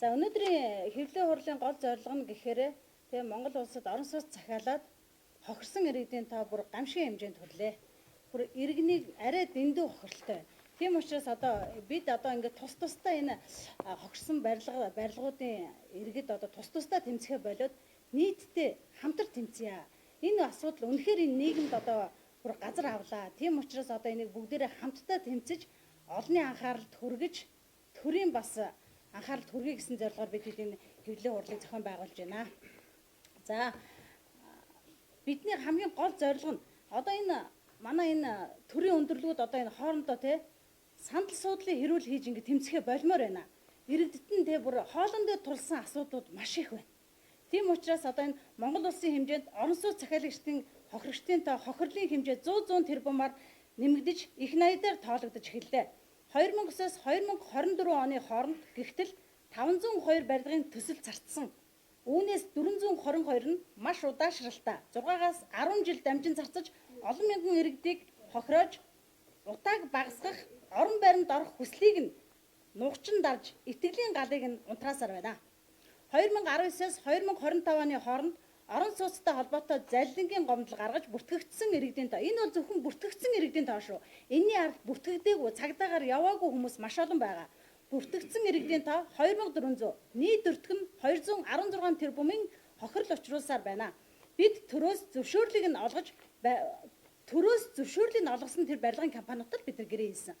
За өнөөдрийн хэвлэл хурлын гол зорилго нь гэхээр тэгээ Монгол улсад орон сууц захиалаад хохирсон иргэдийн тоо бүр гамшигын хэмжээнд хүрлээ. Бүр иргэнийг арай дэндүү хохирлтой. Тийм учраас одоо бид ингээд тус тусдаа энэ хохирсон барилгуудын иргэд тус тусдаа тэмцэхэ болоод нийтдээ хамтар тэмцье. Энэ асуудал үнэхээр энэ нийгэмд бүр газар авлаа. Тийм учраас энийг бүгдээрээ хамтдаа тэмцэж олонний анхааралд хүргэж төрийн бас анхааралд хүргэе гэсэн зорилгоор бид энэ хэвлэлийн хурлыг зохион байгуулж байна. За бидний хамгийн гол зорилго нь энэ манай энэ төрийн өндөрлгүүд энэ хоорондоо сандал суудлын хэрүүл хийж ингэ тэмцэхэ болмоор байна. Иргэдэд нь бүр хоолон дээр тулсан асуудлууд маш их байна. Тийм учраас энэ Монгол улсын хэмжээнд орон сууц захиалагчдын хохирогчдын тоо хохирлын хэмжээ 100 тэрбумаар нэмэгдэж их 80-аар тоологдож эхэллээ. 2009-оос 2024 оны хооронд гэгтэл 502 барилгын төсөл зарцсан. Үүнээс 422 нь маш удаашралтай 6-аас 10 жил дамжин зарцаж олон мянган иргэдийг хохироож утааг багасгах, орон байранд орох хүслийг нь нуугчин дарж итгэлийн галыг нь унтраасаар байна. 2019-оос 2025 оны хооронд орон сууцтай холбоотой залилангийн гомдол гаргаж бүртгэгдсэн иргэдийн тоо. Энэ бол зөвхөн бүртгэгдсэн иргэдийн тоо шүү. Энэний ард бүртгэгдээгүй цагдаагаар яваагүй хүмүүс маш олон байгаа. Бүртгэгдсэн иргэдийн тоо 2400, нийт өртгөн 216 тэрбумын хохирол учруулсаар байна. Бид төрөөс зөвшөөрлийг нь олгосон тэр барилгын компаниудад бид гэрээ хийсэн.